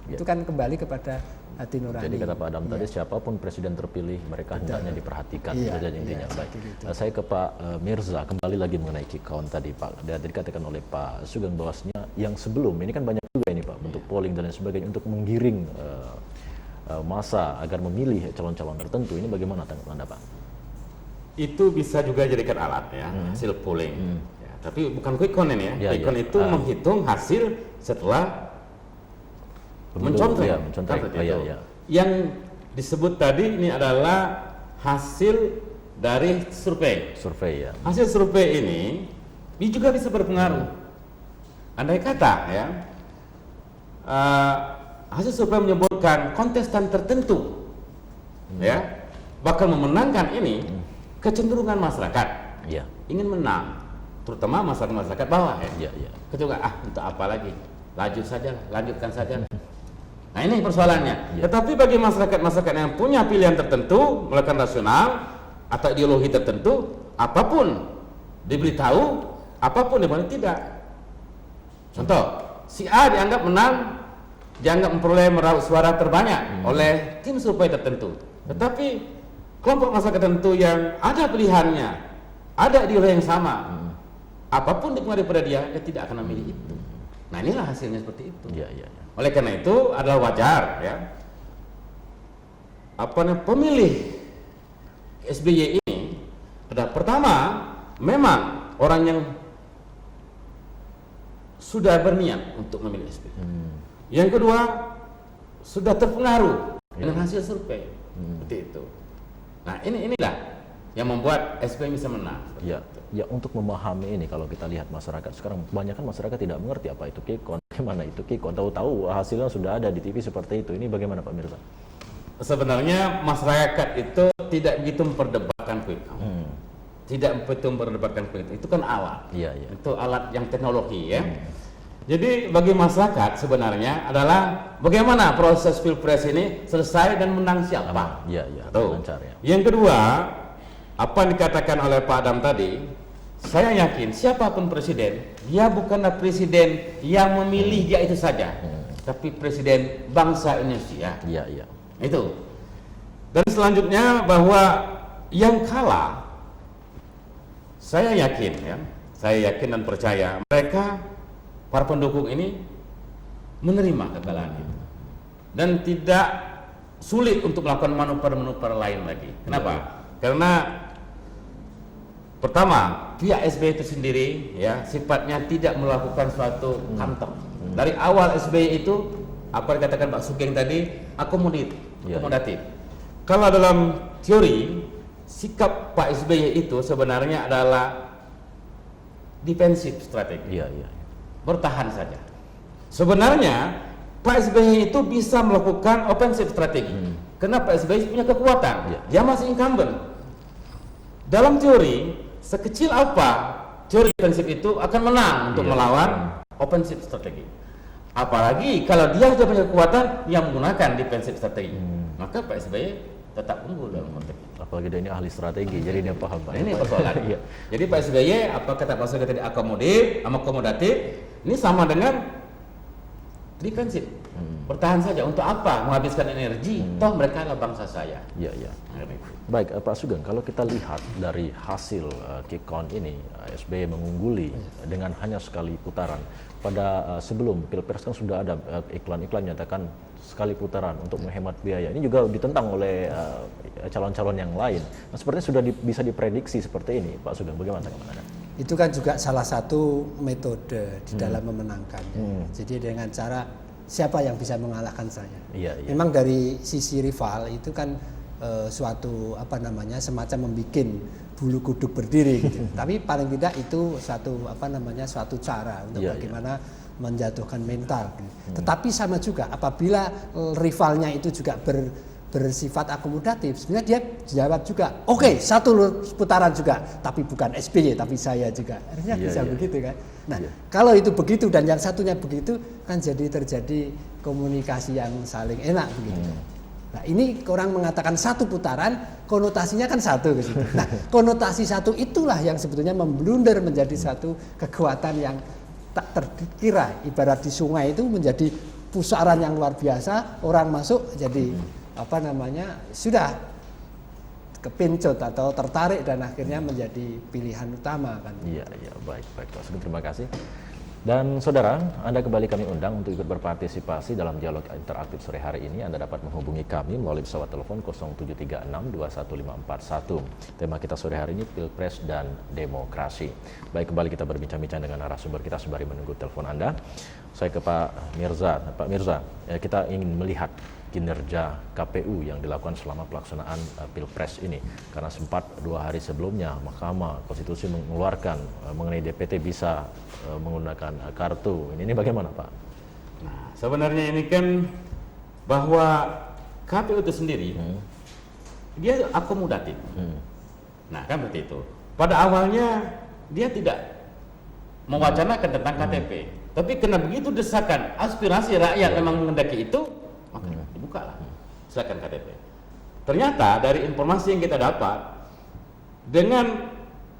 itu kan kembali kepada hati nurani. Jadi kata Pak Adam tadi siapapun presiden terpilih mereka hendaknya diperhatikan saja intinya. Baik. Saya ke Pak Mirza kembali lagi mengenai quick count tadi Pak. Dan dikatakan oleh Pak Sugeng bahwasanya yang sebelum ini kan banyak juga ini Pak bentuk polling dan lain sebagainya untuk menggiring masa agar memilih calon-calon tertentu. Ini bagaimana tanggapan Anda Pak? Itu bisa juga jadikan alat ya hasil polling. Ya, tapi bukan quick count ini ya. Quick count itu menghitung hasil setelah mencontreng. Yang disebut tadi ini adalah hasil dari survei. Hasil survei ini juga bisa berpengaruh. Andai kata ya, hasil survei menyebutkan kontestan tertentu ya bakal memenangkan ini, kecenderungan masyarakat ingin menang, terutama masyarakat bawah ya. Kecuali untuk apa lagi? Lanjutkan saja. Nah ini persoalannya. Tetapi bagi masyarakat yang punya pilihan tertentu, melakukan rasional atau ideologi tertentu, apapun diberitahu, apapun dibilang tidak. Contoh, si A dianggap menang, dianggap memperoleh meraup suara terbanyak oleh tim survei tertentu. Tetapi kelompok masyarakat tertentu yang ada pilihannya, ada ideologi yang sama, apapun dipengaruhi pada dia tidak akan memilih itu. Nah inilah hasilnya seperti itu. Oleh karena itu adalah wajar ya. Pemilih SBY ini adalah pertama memang orang yang sudah berniat untuk memilih SBY. Yang kedua sudah terpengaruh dengan hasil survei seperti itu. Nah inilah yang membuat SBY bisa menang. Ya untuk memahami ini kalau kita lihat masyarakat sekarang kebanyakan masyarakat tidak mengerti apa itu quick count, bagaimana itu quick count, tahu-tahu hasilnya sudah ada di TV seperti itu. Ini bagaimana Pak Mirza? Sebenarnya masyarakat itu tidak begitu memperdebatkan quick count. Tidak begitu memperdebatkan quick count. Itu kan alat. Itu alat yang teknologi ya. Jadi bagi masyarakat sebenarnya adalah bagaimana proses pilpres ini selesai dan menang siapa. Lancar ya. Yang kedua, apa yang dikatakan oleh Pak Adam tadi, saya yakin siapapun presiden, dia bukanlah presiden yang memilih dia itu saja, tapi presiden bangsa Indonesia. Itu. Dan selanjutnya bahwa yang kalah, saya yakin dan percaya mereka para pendukung ini menerima kekalahan itu dan tidak sulit untuk melakukan manuver-manuver lain lagi. Kenapa? Karena pertama, pihak SBY itu sendiri ya sifatnya tidak melakukan suatu kantor. Dari awal SBY itu apa dikatakan Pak Sugeng tadi akomodatif. Kalau dalam teori sikap Pak SBY itu sebenarnya adalah defensif strategi. Iya, iya. Bertahan saja. Sebenarnya Pak SBY itu bisa melakukan offensive strategi. Karena Pak SBY punya kekuatan. Iya. Dia masih incumbent. Dalam teori, sekecil apa teori defensif itu akan menang untuk Iya. melawan offensive strategi. Apalagi kalau dia sudah punya kekuatan yang menggunakan defensive strategi. Maka Pak SBY tetap unggul dalam konteks ini. Apalagi dia ini ahli strategi, jadi dia paham Pak. Nah, ini persoalan. Iya. Jadi Pak SBY apa kata Pak Sugeng tadi akomodatif, ini sama dengan defensif. Bertahan saja untuk apa? Menghabiskan energi. Toh mereka adalah bangsa saya. Iya, iya. Nah, gitu. Baik, Pak Sugeng, kalau kita lihat dari hasil quick count ini, SBY mengungguli dengan hanya sekali putaran. Pada sebelum Pilpres kan sudah ada iklan-iklan menyatakan sekali putaran untuk menghemat biaya. Ini juga ditentang oleh calon-calon yang lain. Nah, sepertinya sudah bisa diprediksi seperti ini, Pak Sugeng. Bagaimana tanggapan Anda? Itu kan juga salah satu metode di dalam memenangkan. Jadi dengan cara siapa yang bisa mengalahkan saya. Iya, iya. Memang dari sisi rival itu kan suatu semacam membuat bulu kuduk berdiri gitu. Tapi paling tidak itu suatu cara untuk Iya, bagaimana menjatuhkan mental. Gitu. Tetapi sama juga apabila rivalnya itu juga bersifat akomodatif, sebenarnya dia jawab juga, oke, satu putaran juga, tapi bukan SBY, tapi saya juga. Artinya Iya, bisa iya. begitu kan. Nah, Iya. kalau itu begitu dan yang satunya begitu, kan jadi terjadi komunikasi yang saling enak begitu kan. Nah, ini orang mengatakan satu putaran, konotasinya kan satu ke situ. Nah, konotasi satu itulah yang sebetulnya memblunder menjadi satu kekuatan yang tak terkira. Ibarat di sungai itu menjadi pusaran yang luar biasa, orang masuk jadi sudah kepincut atau tertarik dan akhirnya menjadi pilihan utama kan. Iya, iya, baik, baik Pak Sugeng, terima kasih. Dan saudara, Anda kembali kami undang untuk ikut berpartisipasi dalam dialog interaktif sore hari ini. Anda dapat menghubungi kami melalui pesawat telepon 0736215541. Tema kita sore hari ini Pilpres dan Demokrasi. Baik, kembali kita berbincang-bincang dengan narasumber kita sembari menunggu telepon Anda. Saya ke Pak Mirza. Pak Mirza, kita ingin melihat kinerja KPU yang dilakukan selama pelaksanaan Pilpres ini, karena sempat 2 hari sebelumnya Mahkamah Konstitusi mengeluarkan mengenai DPT bisa menggunakan kartu. Ini bagaimana, Pak? Nah, sebenarnya ini kan bahwa KPU itu sendiri dia akomodatif. Nah, kan seperti itu. Pada awalnya dia tidak mewacanakan tentang KTP, tapi karena begitu desakan aspirasi rakyat memang menghendaki itu, maka dibukalah silakan KTP. Ternyata dari informasi yang kita dapat, dengan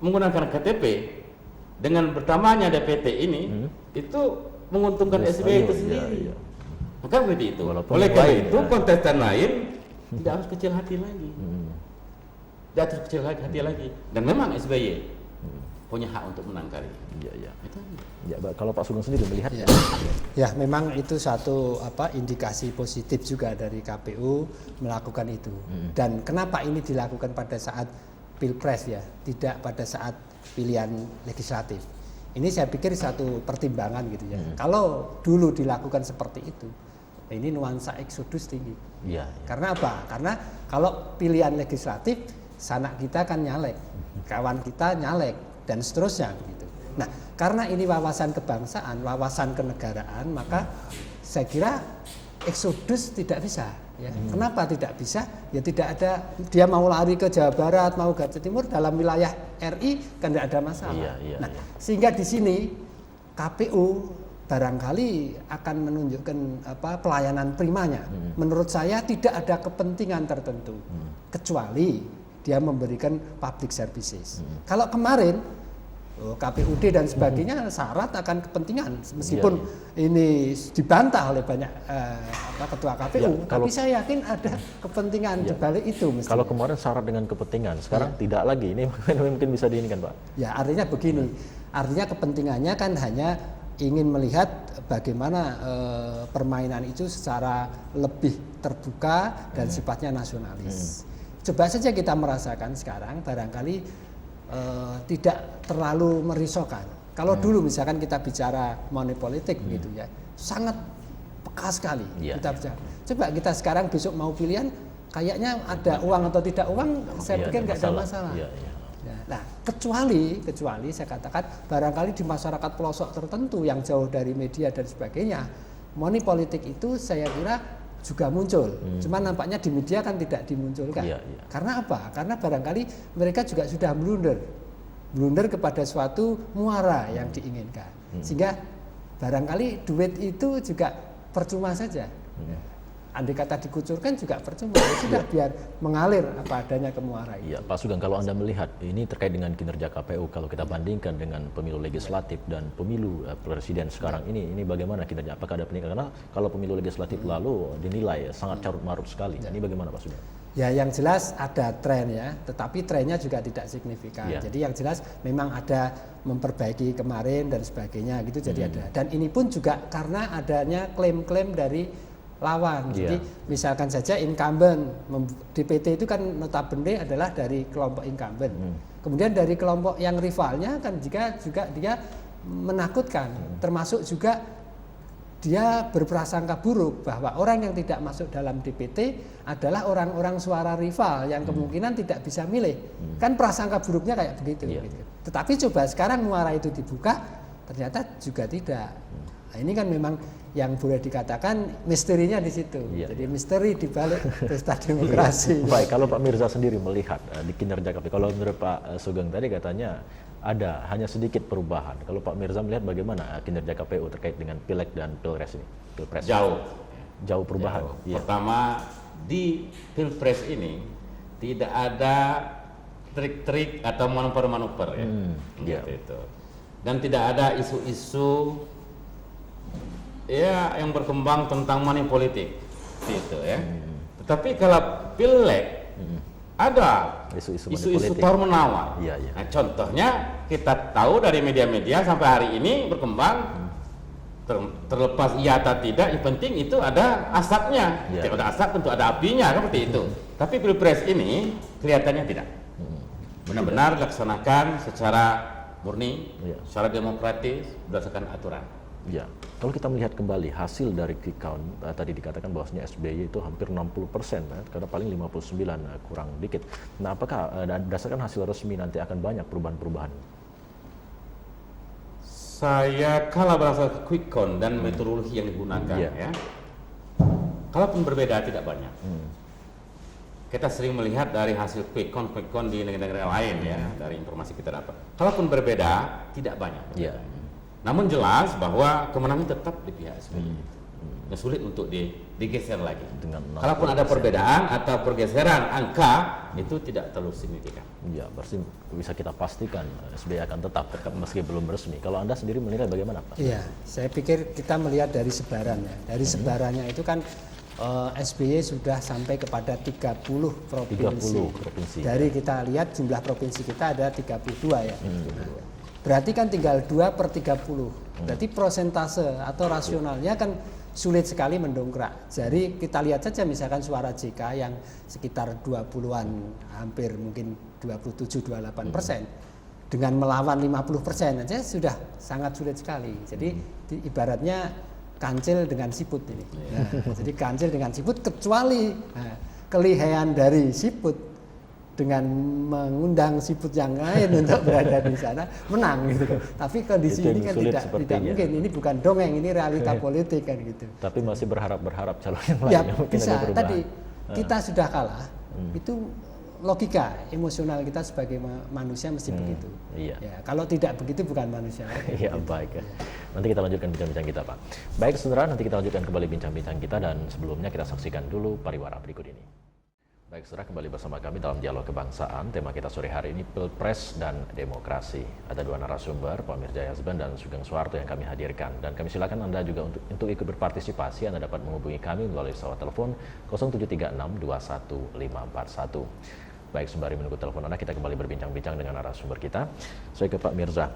menggunakan KTP, dengan bertambahnya DPT ini, itu menguntungkan SBY itu sendiri. Iya. Maka begitu itu. Walaupun Oleh karena lain, itu ya. kontestan lain tidak harus kecil hati lagi. Tidak harus kecil hati lagi. Dan memang SBY punya hak untuk menang kali ini. Iya, iya. Itu. Ya, kalau Pak Sugeng sendiri melihat, Ya, memang itu satu indikasi positif juga dari KPU melakukan itu. Dan kenapa ini dilakukan pada saat Pilpres ya, tidak pada saat pilihan legislatif. Ini saya pikir satu pertimbangan gitu ya. Kalau dulu dilakukan seperti itu, ini nuansa eksodus tinggi. iya, iya. Karena apa? Karena kalau pilihan legislatif, sanak kita kan nyalek, kawan kita nyalek, dan seterusnya begitu. Nah, karena ini wawasan kebangsaan, wawasan kenegaraan, maka saya kira eksodus tidak bisa. Ya. Kenapa tidak bisa? Ya tidak ada, dia mau lari ke Jawa Barat, mau ke Jawa Timur, dalam wilayah RI kan tidak ada masalah. Iya, iya, nah, iya. sehingga di sini KPU barangkali akan menunjukkan pelayanan primanya. Menurut saya tidak ada kepentingan tertentu, kecuali dia memberikan public services. Kalau kemarin KPUD dan sebagainya syarat akan kepentingan, meskipun ini dibantah oleh banyak ketua KPU, tapi saya yakin ada kepentingan di balik itu. Mestinya. Kalau kemarin syarat dengan kepentingan, sekarang tidak lagi. Ini mungkin bisa diinginkan, Pak. Ya, artinya begini, artinya kepentingannya kan hanya ingin melihat bagaimana permainan itu secara lebih terbuka dan sifatnya nasionalis. Coba saja kita merasakan sekarang barangkali tidak terlalu merisaukan. Kalau dulu misalkan kita bicara money politik gitu ya, sangat peka sekali kita bicara. Coba kita sekarang besok mau pilihan, kayaknya ada uang atau tidak uang, saya pikir nggak ada masalah. Iya, iya. Nah, kecuali saya katakan barangkali di masyarakat pelosok tertentu yang jauh dari media dan sebagainya, money politik itu saya kira juga muncul. Cuman nampaknya di media kan tidak dimunculkan. Iya, iya. Karena apa? Karena barangkali mereka juga sudah blunder kepada suatu muara yang diinginkan. Sehingga barangkali duit itu juga percuma saja. Andai kata dikucurkan juga percuma, sudah biar mengalir apa adanya ke muara itu. Iya, Pak Sugeng, kalau Anda melihat ini terkait dengan kinerja KPU, kalau kita bandingkan dengan pemilu legislatif dan pemilu presiden sekarang ini bagaimana kinerja? Apakah ada peningkatan? Karena kalau pemilu legislatif lalu dinilai sangat carut marut sekali. Ini bagaimana Pak Sugeng? Ya, yang jelas ada tren ya, tetapi trennya juga tidak signifikan. Jadi yang jelas memang ada memperbaiki kemarin dan sebagainya gitu, jadi ada. Dan ini pun juga karena adanya klaim-klaim dari lawan. Jadi misalkan saja incumbent DPT itu kan notabene adalah dari kelompok incumbent. Kemudian dari kelompok yang rivalnya kan juga dia menakutkan, termasuk juga dia berprasangka buruk bahwa orang yang tidak masuk dalam DPT adalah orang-orang suara rival yang kemungkinan tidak bisa milih. Kan prasangka buruknya kayak begitu. Gitu. Tetapi coba sekarang muara itu dibuka, ternyata juga tidak. Nah, ini kan memang yang boleh dikatakan misterinya di situ. Jadi misteri di balik pesta demokrasi. Baik, kalau Pak Mirza sendiri melihat di kinerja KPU, kalau menurut Pak Sugeng tadi katanya ada hanya sedikit perubahan. Kalau Pak Mirza melihat bagaimana kinerja KPU terkait dengan pileg dan pilpres ini? Jauh perubahan. Jauh. Pertama, di pilpres ini tidak ada trik-trik atau manuver-manuver ya. Gitu. Dan tidak ada isu-isu yang berkembang tentang money politik gitu ya. Tetapi kalau pileg ada isu-isu tawar menawar. Nah, contohnya kita tahu dari media-media sampai hari ini berkembang terlepas iya atau tidak, yang penting itu ada asapnya. Kalau ada asap tentu ada apinya, seperti itu. Tapi pilpres ini kelihatannya tidak. Benar-benar dilaksanakan secara murni, secara demokratis, berdasarkan aturan. Ya, kalau kita melihat kembali hasil dari quick count tadi dikatakan bahwasanya SBY itu hampir 60%, karena paling 59 kurang dikit. Nah, apakah berdasarkan hasil resmi nanti akan banyak perubahan-perubahan? Saya kalau berdasarkan quick count dan metodologi yang digunakan ya, kalaupun berbeda tidak banyak. Kita sering melihat dari hasil quick count di negara-negara lain ya, dari informasi kita dapat. Kalaupun berbeda tidak banyak. Namun jelas bahwa kemenangan tetap di pihak SBY. Sulit untuk digeser lagi. Kalaupun ada perbedaan atau pergeseran angka, itu tidak terlalu signifikan. Ya, berarti bisa kita pastikan SBY akan tetap meski belum resmi. Kalau Anda sendiri menilai bagaimana, Pak? Iya, saya pikir kita melihat dari sebarannya. Dari sebarannya itu kan SBY sudah sampai kepada 30 provinsi. Dari kita lihat jumlah provinsi kita ada 32 ya. Berarti kan tinggal 2/30. Berarti prosentase atau rasionalnya kan sulit sekali mendongkrak. Jadi kita lihat saja misalkan suara JK yang sekitar 20-an, hampir mungkin 27-28%. Dengan melawan 50% aja sudah sangat sulit sekali. Jadi ibaratnya kancil dengan siput ini. Jadi kancil dengan siput kecuali kelihayan dari siput dengan mengundang siput yang lain untuk berada di sana menang gitu. Tapi kondisi ini kan tidak mungkin. Ini bukan dongeng, ini realita politik kan gitu. Tapi masih berharap calon yang lain. Ya bisa. Tadi kita sudah kalah. Itu logika emosional kita sebagai manusia mesti begitu. Ya, kalau tidak begitu bukan manusia. Iya, baik. Nanti kita lanjutkan bincang-bincang kita, Pak. Baik, saudara, nanti kita lanjutkan kembali bincang-bincang kita dan sebelumnya kita saksikan dulu pariwara berikut ini. Baik, saudara, kembali bersama kami dalam Dialog Kebangsaan. Tema kita sore hari ini Pilpres dan Demokrasi. Ada dua narasumber, Pak Mirza Yazban dan Sugeng Suharto yang kami hadirkan. Dan kami silakan Anda juga untuk ikut berpartisipasi. Anda dapat menghubungi kami melalui pesawat telepon 0736215541. Baik, sembari menunggu telepon Anda, kita kembali berbincang-bincang dengan narasumber kita. Saya ke Pak Mirza.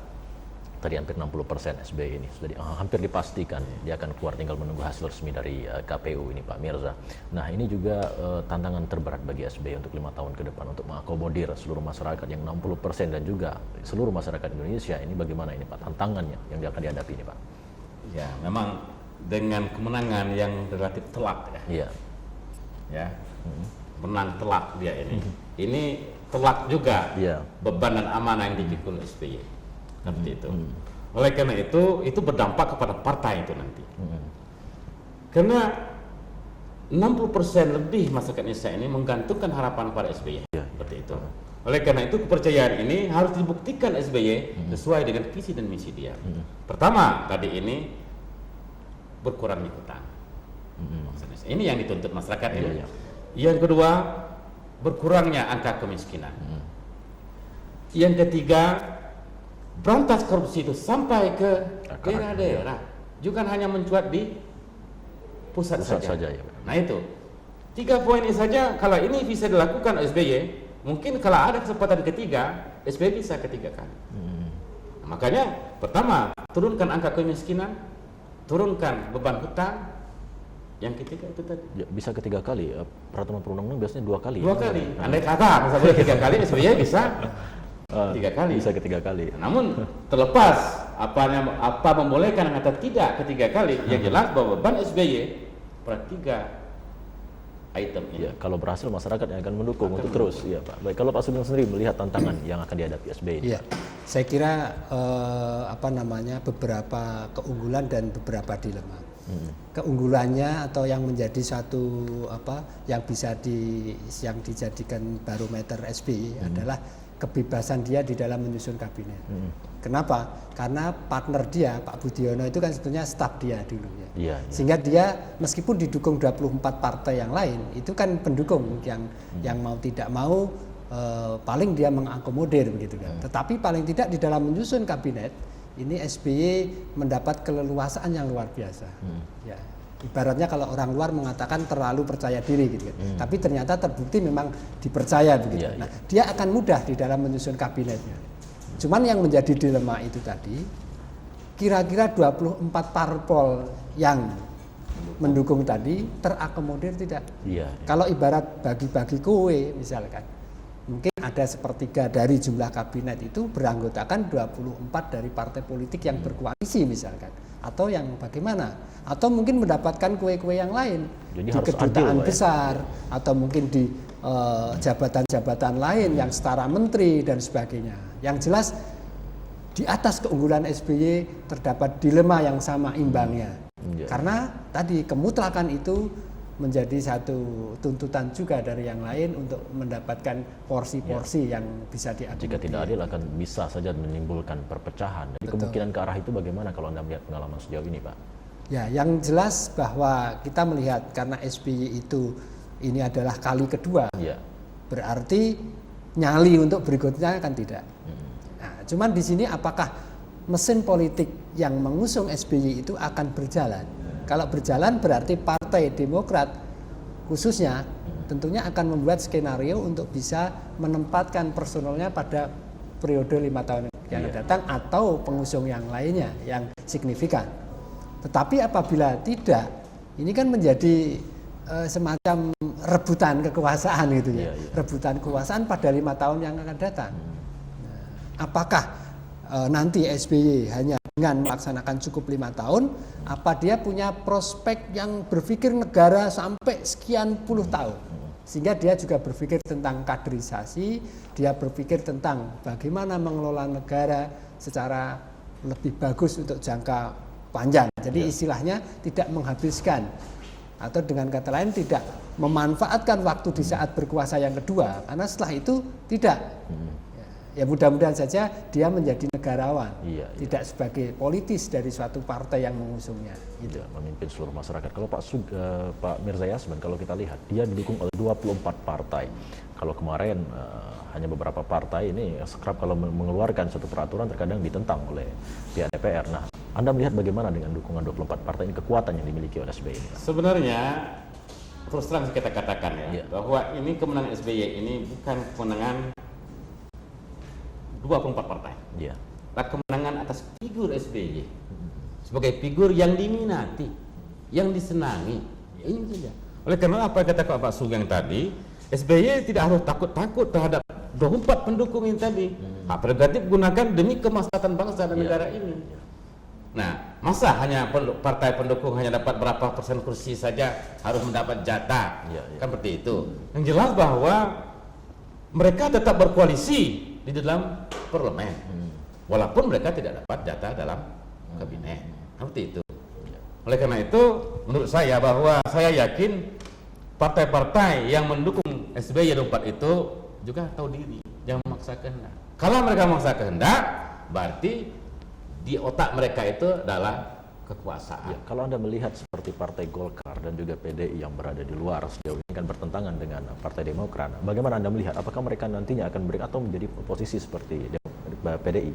Tadi hampir 60% SBY ini sudah hampir dipastikan dia akan keluar, tinggal menunggu hasil resmi dari KPU ini, Pak Mirza. Nah, ini juga tantangan terberat bagi SBY untuk 5 tahun ke depan untuk mengakomodir seluruh masyarakat yang 60% dan juga seluruh masyarakat Indonesia. Ini bagaimana ini, Pak, tantangannya yang akan dihadapi ini, Pak? Ya, memang dengan kemenangan yang relatif telak ya. Iya. Ya. menang telak dia ini. Ini telak juga Iya. beban dan amanah yang dipikul SBY. Seperti itu. Oleh karena itu berdampak kepada partai itu nanti. Karena 60% lebih masyarakat Indonesia ini menggantungkan harapan pada SBY. Iya. Seperti itu. Oleh karena itu kepercayaan ini harus dibuktikan SBY sesuai dengan visi dan misi dia. Pertama, tadi ini berkurangnya hutang. Ini yang dituntut masyarakat ini. Iya. Yang kedua, berkurangnya angka kemiskinan. Yang ketiga, berantas korupsi itu sampai ke daerah-daerah, bukan hanya mencuat di pusat saja. Ya. Nah itu 3 poin ini saja. Kalau ini bisa dilakukan SBY, mungkin kalau ada kesempatan ketiga, SBY bisa ketiga kali. Nah, makanya pertama, turunkan angka kemiskinan, turunkan beban hutang. Yang ketiga itu tadi. Ya, bisa ketiga kali. Peraturan perundang-undang biasanya 2 kali. 2 kali. Andai kata misalnya 3 kali, SBY bisa 3 kali. Bisa ketiga kali. Namun terlepas apa membolehkan atau tidak ketiga kali, yang jelas bahwa beban SBY pada 3 item ini. Ya, kalau berhasil masyarakat yang akan mendukung untuk terus. Iya, Pak. Baik, kalau Pak Sugeng sendiri melihat tantangan yang akan dihadapi SBY ini. Iya, saya kira beberapa keunggulan dan beberapa dilema. Keunggulannya atau yang menjadi satu yang bisa yang dijadikan barometer SBY adalah kebebasan dia di dalam menyusun kabinet. Kenapa? Karena partner dia Pak Budiono itu kan sebetulnya staf dia dulu ya. Iya. Sehingga dia meskipun didukung 24 partai yang lain, itu kan pendukung yang mau tidak mau paling dia mengakomodir begitu kan. Tetapi paling tidak di dalam menyusun kabinet ini SBY mendapat keleluasaan yang luar biasa. Ya, ibaratnya kalau orang luar mengatakan terlalu percaya diri gitu kan. Tapi ternyata terbukti memang dipercaya begitu. Iya, Nah, dia akan mudah di dalam menyusun kabinetnya. Cuman yang menjadi dilema itu tadi, kira-kira 24 parpol yang mendukung tadi terakomodir tidak? Iya. Kalau ibarat bagi-bagi kue misalkan, mungkin ada sepertiga dari jumlah kabinet itu beranggotakan 24 dari partai politik yang berkoalisi misalkan, atau yang bagaimana, atau mungkin mendapatkan kue-kue yang lain. Jadi di harus kedutaan adil, Pak, besar atau mungkin di jabatan-jabatan lain yang setara menteri dan sebagainya. Yang jelas di atas keunggulan SBY terdapat dilema yang sama imbangnya. Karena tadi kemutlakan itu menjadi satu tuntutan juga dari yang lain untuk mendapatkan porsi-porsi yang bisa diakomodir. Jika tidak adil akan bisa saja menimbulkan perpecahan. Jadi kemungkinan ke arah itu bagaimana kalau Anda melihat pengalaman sejauh ini, Pak? Ya, yang jelas bahwa kita melihat karena SBY itu ini adalah kali kedua, berarti nyali untuk berikutnya kan tidak. Nah, cuman di sini apakah mesin politik yang mengusung SBY itu akan berjalan? Kalau berjalan berarti Partai Demokrat khususnya tentunya akan membuat skenario untuk bisa menempatkan personelnya pada periode 5 tahun yang akan datang atau pengusung yang lainnya yang signifikan. Tetapi apabila tidak, ini kan menjadi semacam rebutan kekuasaan gitu ya. Rebutan kekuasaan pada 5 tahun yang akan datang. Nah, apakah nanti SBY hanya dengan melaksanakan cukup 5 tahun, apa dia punya prospek yang berpikir negara sampai sekian puluh tahun, sehingga dia juga berpikir tentang kaderisasi, dia berpikir tentang bagaimana mengelola negara secara lebih bagus untuk jangka panjang. Jadi istilahnya tidak menghabiskan, atau dengan kata lain tidak memanfaatkan waktu di saat berkuasa yang kedua, karena setelah itu tidak. Ya mudah-mudahan saja dia menjadi negarawan, tidak sebagai politis dari suatu partai yang mengusungnya. Gitu. Memimpin seluruh masyarakat. Kalau Pak Mirza Yasmin, kalau kita lihat dia didukung oleh 24 partai. Kalau kemarin hanya beberapa partai ini kerap kalau mengeluarkan suatu peraturan terkadang ditentang oleh pihak DPR. Nah, Anda melihat bagaimana dengan dukungan 24 partai ini, kekuatan yang dimiliki oleh SBY ini? Sebenarnya terus terang kita katakan bahwa ini kemenangan SBY ini bukan kemenangan 24 partai. Kemenangan atas figur SBY sebagai figur yang diminati, yang disenangi. Ini saja. Oleh karena apa kata Pak Sugeng tadi, SBY tidak harus takut-takut terhadap 24 pendukung ini tadi. Hak prerogatif gunakan demi kemaslahatan bangsa dan negara ini. Nah, masa hanya partai pendukung hanya dapat berapa persen kursi saja harus mendapat jatah? Iya, iya. Kan seperti itu. Yang jelas bahwa mereka tetap berkoalisi di dalam parlemen, walaupun mereka tidak dapat jatah dalam kabinet. Seperti itu. Oleh karena itu, menurut saya bahwa saya yakin partai-partai yang mendukung SBY 24 itu juga tahu diri, jangan memaksa kehendak. Kalau mereka memaksa kehendak, berarti di otak mereka itu adalah kekuasaan. Ya, kalau Anda melihat seperti Partai Golkar dan juga PDI yang berada di luar sejauh ini kan bertentangan dengan Partai Demokrat, bagaimana Anda melihat? Apakah mereka nantinya akan break atau menjadi oposisi seperti PDI?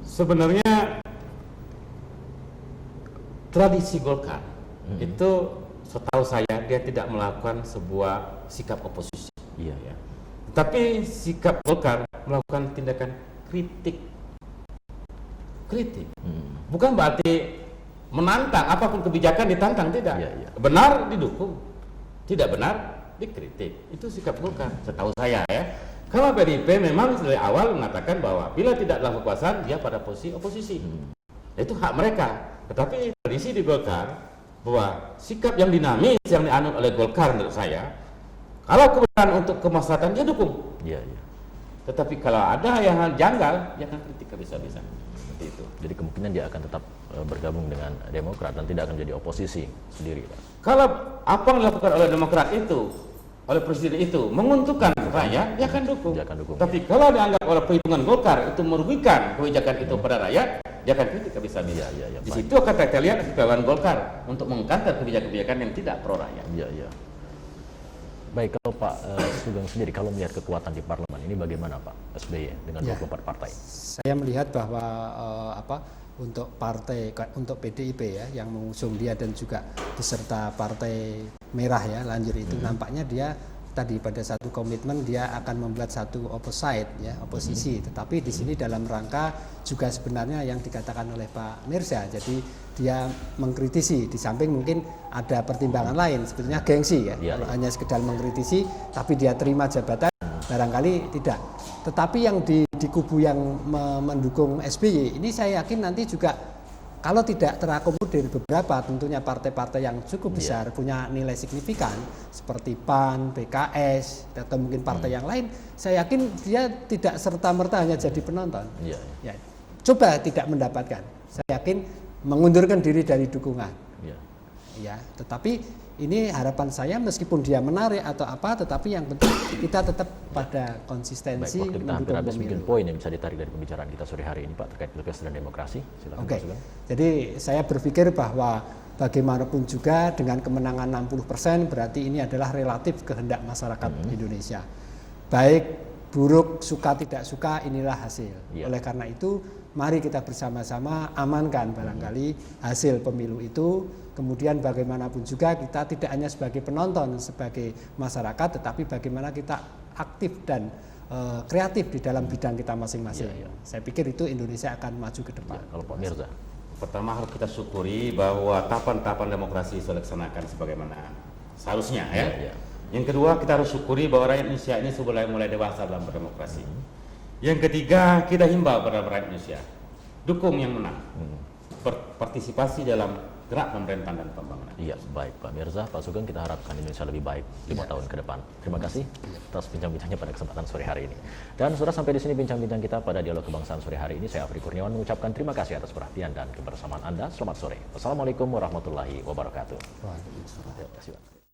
Sebenarnya tradisi Golkar itu setahu saya dia tidak melakukan sebuah sikap oposisi. Iya. Ya. Tapi sikap Golkar melakukan tindakan kritik. Bukan berarti menantang apapun kebijakan ditantang, tidak. Iya, iya. Benar didukung, tidak benar dikritik. Itu sikap Golkar setahu saya ya. Kalau PDIP memang dari awal mengatakan bahwa bila tidak dalam kekuasaan dia pada posisi oposisi. Itu hak mereka. Tetapi tradisi di Golkar bahwa sikap yang dinamis yang dianut oleh Golkar menurut saya, kalau kebenaran untuk kemaslahatan dia dukung. Iya, iya. Tetapi kalau ada yang janggal, dia akan kritik habis-habisan. Seperti itu. Jadi kemungkinan dia akan tetap bergabung dengan Demokrat dan tidak akan jadi oposisi sendiri, Pak. Kalau apa yang dilakukan oleh Demokrat itu, oleh presiden itu menguntungkan rakyat, dia akan dukung. Dia akan dukung, Tapi kalau dianggap oleh perhitungan Golkar itu merugikan kebijakan itu pada rakyat, dia akan kritik habis-habisan. Iya, Di baik. situ akan kita lihat kebijakan Golkar untuk mengkantar kebijakan-kebijakan yang tidak pro rakyat. Iya, iya. Baik, kalau Pak Sugeng sendiri, kalau melihat kekuatan di parlemen ini bagaimana Pak SBY dengan 24 partai? Saya melihat bahwa untuk PDIP ya yang mengusung dia dan juga beserta Partai Merah ya Lanjut itu nampaknya dia tadi pada satu komitmen dia akan membuat satu oposisi. Tetapi di sini dalam rangka juga sebenarnya yang dikatakan oleh Pak Mirza. Jadi dia mengkritisi di samping mungkin ada pertimbangan lain sebetulnya gengsi ya. Kalau hanya sekedar mengkritisi tapi dia terima jabatan barangkali tidak. Tetapi yang di kubu yang mendukung SBY ini saya yakin nanti juga kalau tidak terakomodir beberapa tentunya partai-partai yang cukup besar punya nilai signifikan seperti PAN, PKS atau mungkin partai yang lain, saya yakin dia tidak serta-merta hanya jadi penonton. Ya, coba tidak mendapatkan. Saya yakin mengundurkan diri dari dukungan. Ya, tetapi ini harapan saya meskipun dia menarik atau apa, tetapi yang penting kita tetap pada konsistensi. Baik, waktu kita hampir habis, mungkin poin yang bisa ditarik dari pembicaraan kita sore hari ini Pak terkait pilpres dan demokrasi. Silakan Pak Sugeng. Jadi saya berpikir bahwa bagaimanapun juga dengan kemenangan 60% berarti ini adalah relatif kehendak masyarakat Indonesia. Baik buruk, suka tidak suka, inilah hasil. Oleh karena itu mari kita bersama-sama amankan barangkali hasil pemilu itu. Kemudian bagaimanapun juga kita tidak hanya sebagai penonton, sebagai masyarakat, tetapi bagaimana kita aktif dan kreatif di dalam bidang kita masing-masing. Saya pikir itu Indonesia akan maju ke depan. Kalau Pak Mirza? Pertama harus kita syukuri bahwa tahapan-tahapan demokrasi sudah dilaksanakan sebagaimana seharusnya ya. Yang kedua kita harus syukuri bahwa rakyat Indonesia ini sudah mulai dewasa dalam berdemokrasi. Yang ketiga kita himbau kepada rakyat Indonesia, dukung yang menang, partisipasi dalam gerak pemerintahan dan pembangunan. Iya, baik Pak Mirza, Pak Sugeng, kita harapkan Indonesia lebih baik 5 tahun ke depan. Terima kasih atas bincang-bincangnya pada kesempatan sore hari ini. Dan sudah sampai di sini bincang-bincang kita pada Dialog Kebangsaan sore hari ini. Saya Afri Kurniawan mengucapkan terima kasih atas perhatian dan kebersamaan Anda. Selamat sore. Wassalamualaikum warahmatullahi wabarakatuh. Waalaikumsalam. Terima kasih, Pak.